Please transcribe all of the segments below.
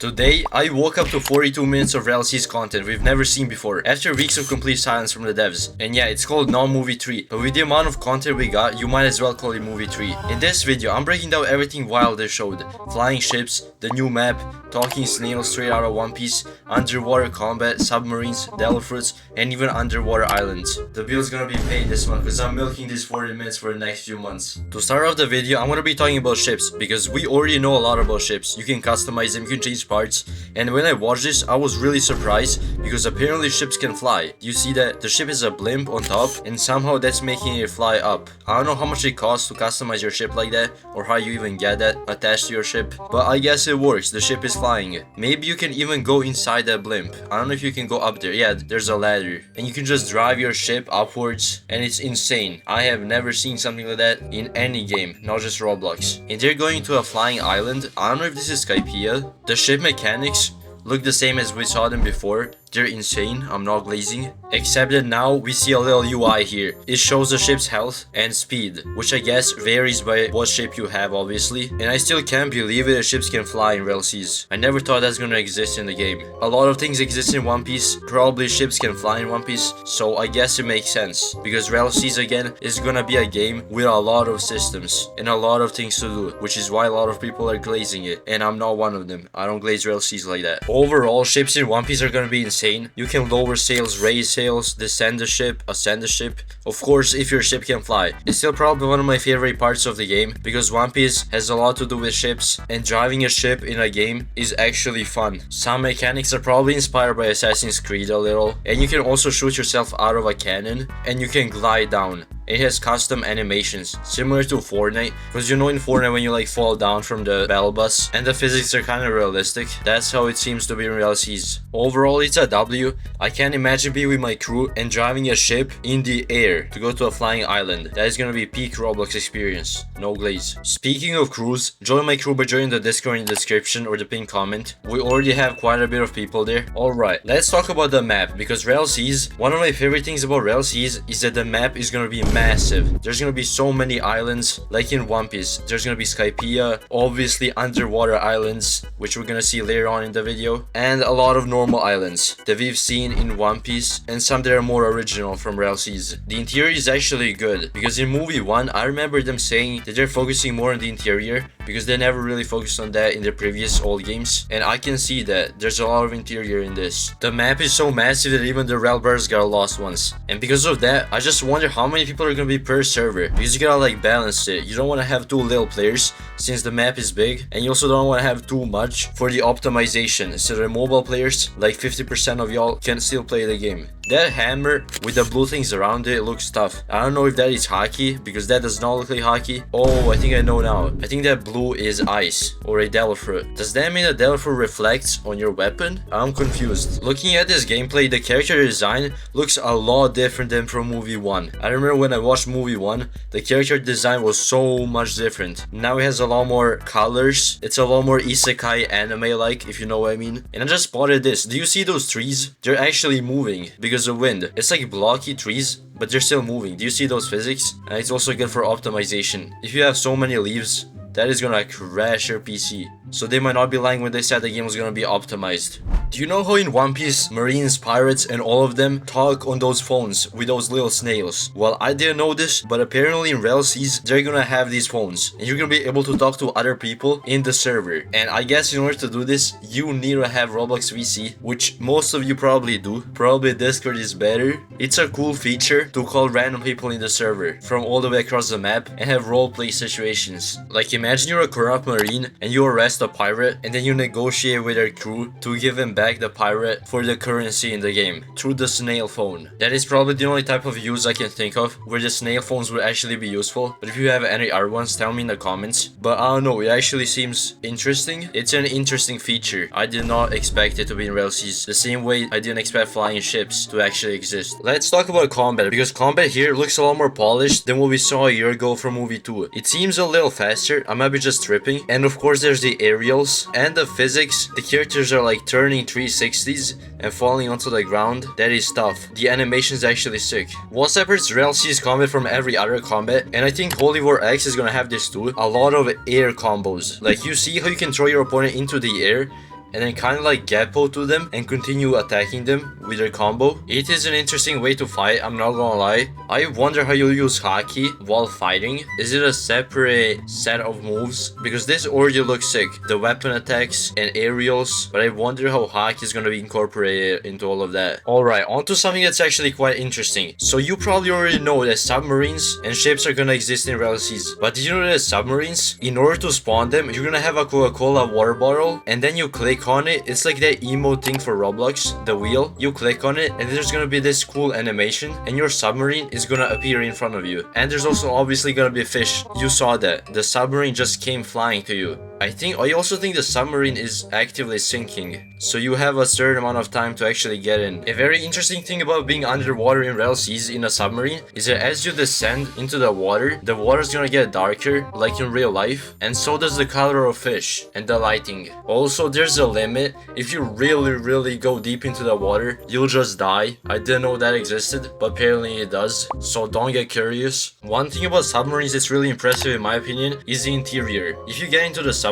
Today, I woke up to 42 minutes of Rell Seas content we've never seen before, after weeks of complete silence from the devs. And yeah, it's called Non-Movie 3, but with the amount of content we got, you might as well call it Movie 3. In this video, I'm breaking down everything wild they showed. Flying ships, the new map, talking snails straight out of One Piece, underwater combat, submarines, devil fruits, and even underwater islands. The bill's gonna be paid this month because I'm milking these 40 minutes for the next few months. To start off the video, I'm gonna be talking about ships, because we already know a lot about ships. You can customize them, you can change parts, and when I watched this, I was really surprised because apparently ships can fly. You see that the ship is a blimp on top, and somehow that's making it fly up. I don't know how much it costs to customize your ship like that, or how you even get that attached to your ship, but I guess it works. The ship is flying. Maybe you can even go inside that blimp. I don't know if you can go up there. Yeah, there's a ladder, and you can just drive your ship upwards, and it's insane. I have never seen something like that in any game, not just Roblox. And they're going to a flying island. I don't know if this is Skypiea. The ship mechanics look the same as we saw them before. They're insane, I'm not glazing. Except that now we see a little UI here. It shows the ship's health and speed, which I guess varies by what ship you have, obviously. And I still can't believe it that ships can fly in Rell Seas. I never thought that's gonna exist in the game. A lot of things exist in One Piece, probably ships can fly in One Piece, so I guess it makes sense. Because Rell Seas again is gonna be a game with a lot of systems and a lot of things to do, which is why a lot of people are glazing it. And I'm not one of them. I don't glaze Rell Seas like that. Overall, ships in One Piece are gonna be insane. You can lower sails, raise sails, descend the ship, ascend the ship. Of course, if your ship can fly. It's still probably one of my favorite parts of the game because One Piece has a lot to do with ships, and driving a ship in a game is actually fun. Some mechanics are probably inspired by Assassin's Creed a little, and you can also shoot yourself out of a cannon, and you can glide down. It has custom animations, similar to Fortnite, because you know in Fortnite when you like fall down from the battle bus, and the physics are kind of realistic. That's how it seems to be in Rell Seas. Overall, it's a W. I can't imagine being with my crew and driving a ship in the air to go to a flying island. That is gonna be peak Roblox experience. No glaze. Speaking of crews, join my crew by joining the Discord in the description or the pinned comment. We already have quite a bit of people there. Alright, let's talk about the map, because Rell Seas, one of my favorite things about Rell Seas is that the map is gonna be massive. There's gonna be so many islands, like in One Piece. There's gonna be Skypiea, obviously underwater islands, which we're gonna see later on in the video, and a lot of normal islands that we've seen in One Piece, and some that are more original from Rell Seas. The interior is actually good, because in movie 1, I remember them saying that they're focusing more on the interior, because they never really focused on that in their previous old games, and I can see that there's a lot of interior in this. The map is so massive that even the Rell Bears got lost once, and because of that, I just wonder how many people are gonna be per server, because you gotta like balance it. You don't want to have too little players since the map is big, and you also don't want to have too much for the optimization, so the mobile players, like 50% of y'all, can still play the game. That hammer with the blue things around it looks tough. I don't know if that is hockey, because that does not look like hockey. Oh, I think I know now. I think that blue is ice or a devil fruit. Does that mean a devil fruit reflects on your weapon? I'm confused. Looking at this gameplay, the character design looks a lot different than from movie 1. I remember when I watched movie 1, the character design was so much different. Now it has a lot more colors. It's a lot more isekai anime like, if you know what I mean. And I just spotted this. Do you see those trees? They're actually moving because of wind. It's like blocky trees, but they're still moving. Do you see those physics? And it's also good for optimization. If you have so many leaves, that is gonna crash your PC. So they might not be lying when they said the game was gonna be optimized. Do you know how in One Piece, Marines, pirates, and all of them talk on those phones with those little snails? Well, I didn't know this, but apparently in Rell Seas, they're gonna have these phones, and you're gonna be able to talk to other people in the server. And I guess in order to do this, you need to have Roblox VC, which most of you probably do. Probably Discord is better. It's a cool feature to call random people in the server from all the way across the map and have roleplay situations. Like imagine you're a corrupt marine and you arrest a pirate, and then you negotiate with their crew to give them back the pirate for the currency in the game through the snail phone. That is probably the only type of use I can think of where the snail phones would actually be useful, but if you have any other ones, tell me in the comments. But I don't know, it actually seems interesting. It's an interesting feature. I did not expect it to be in Rell Seas, the same way I didn't expect flying ships to actually exist. Let's talk about combat, because combat here looks a lot more polished than what we saw a year ago from movie 2. It seems a little faster. I might be just tripping. And of course there's the aerials and the physics. The characters are like turning 360s and falling onto the ground. That is tough. The animation is actually sick. What separates Rell Seas combat from every other combat, and I think Holy War X is gonna have this too, a lot of air combos. Like you see how you can throw your opponent into the air and then kind of like Geppo to them and continue attacking them with their combo. It is an interesting way to fight, I'm not gonna lie. I wonder how you'll use Haki while fighting. Is it a separate set of moves? Because this already looks sick. The weapon attacks and aerials, but I wonder how Haki is gonna be incorporated into all of that. Alright, on to something that's actually quite interesting. So you probably already know that submarines and ships are gonna exist in Rell Seas. But did you know that submarines, in order to spawn them, you're gonna have a Coca-Cola water bottle, and then you click on it. It's like that emote thing for Roblox, the wheel. You click on it, and there's gonna be this cool animation, and your submarine is gonna appear in front of you. And there's also obviously gonna be a fish. You saw that. The submarine just came flying to you. I also think the submarine is actively sinking, so you have a certain amount of time to actually get in. A very interesting thing about being underwater in Rell Seas in a submarine is that as you descend into the water is gonna get darker, like in real life, and so does the color of fish and the lighting. Also, there's a limit. If you really go deep into the water, you'll just die. I didn't know that existed, but apparently it does, so don't get curious. One thing about submarines that's really impressive in my opinion is the interior. If you get into the submarine,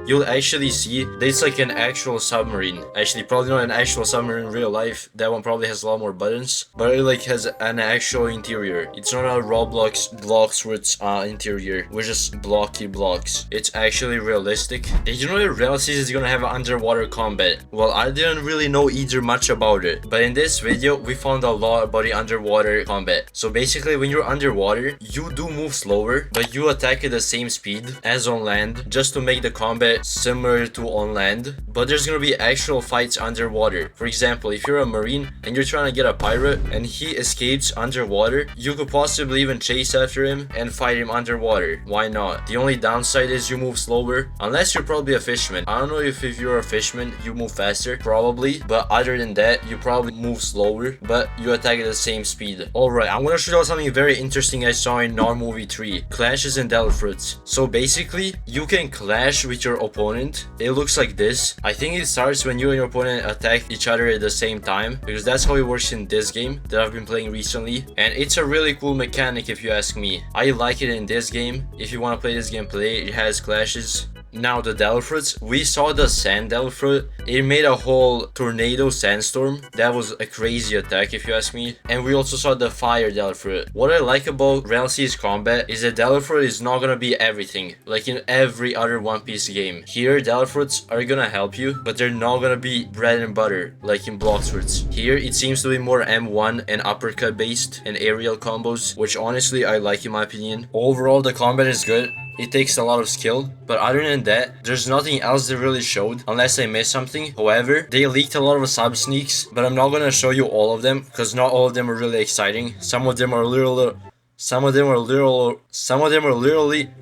you'll actually see that it's like an actual submarine. Actually, probably not an actual submarine in real life. That one probably has a lot more buttons, but it like has an actual interior. It's not a Roblox blocks with interior, which is blocky blocks. It's actually realistic. Did you know that Rell Seas is gonna have underwater combat? Well, I didn't really know either much about it, but in this video we found a lot about the underwater combat. So basically, when you're underwater, you do move slower, but you attack at the same speed as on land, just to make the combat similar to on land. But there's gonna be actual fights underwater. For example, if you're a marine and you're trying to get a pirate and he escapes underwater, you could possibly even chase after him and fight him underwater. Why not? The only downside is you move slower, unless you're probably a fisherman. I don't know if you're a fisherman you move faster, probably, but other than that you probably move slower, but you attack at the same speed. Alright, I'm gonna show you something very interesting I saw in Non-Movie 3, Clashes and Devil Fruits. So basically, you can clash with your opponent. It looks like this. I think it starts when you and your opponent attack each other at the same time, because that's how it works in this game that I've been playing recently, and it's a really cool mechanic if you ask me. I like it in this game. If you want to play this game, play it. It has clashes. Now the Devil Fruits, we saw the Sand Devil Fruit. It made a whole tornado sandstorm. That was a crazy attack if you ask me. And we also saw the Fire Devil Fruit. What I like about Rell Seas combat is that Devil Fruit is not gonna be everything, like in every other One Piece game. Here, Devil Fruits are gonna help you, but they're not gonna be bread and butter like in Blox Fruits. Here, it seems to be more M1 and uppercut based and aerial combos, which honestly I like in my opinion. Overall, the combat is good. It takes a lot of skill, but other than that, there's nothing else they really showed, unless I missed something. However, they leaked a lot of sub sneaks, but I'm not gonna show you all of them, because not all of them are really exciting. Some of them are literally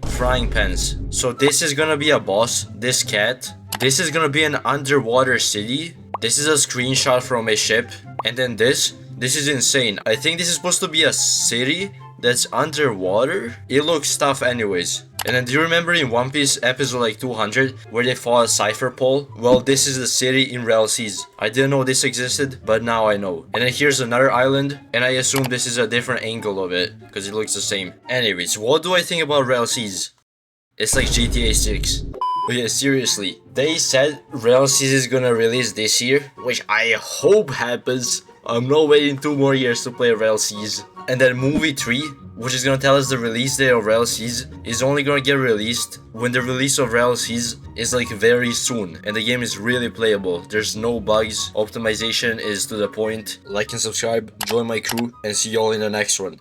frying pans. So this is gonna be a boss, this cat. This is gonna be an underwater city. This is a screenshot from a ship. And then this is insane. I think this is supposed to be a city that's underwater. It looks tough anyways. And then do you remember in One Piece episode like 200 where they fought a cipher pole? Well, this is the city in Rell Seas. I didn't know this existed, but now I know. And then here's another island, and I assume this is a different angle of it because it looks the same. Anyways, what do I think about Rell Seas? It's like GTA 6. But yeah, seriously, they said Rell Seas is gonna release this year, which I hope happens. I'm not waiting 2 more years to play Rell Seas. And then movie 3, which is gonna tell us the release date of Rell Seas, is only gonna get released when the release of Rell Seas is like very soon and the game is really playable. There's no bugs, optimization is to the point. Like and subscribe, join my crew, and see y'all in the next one.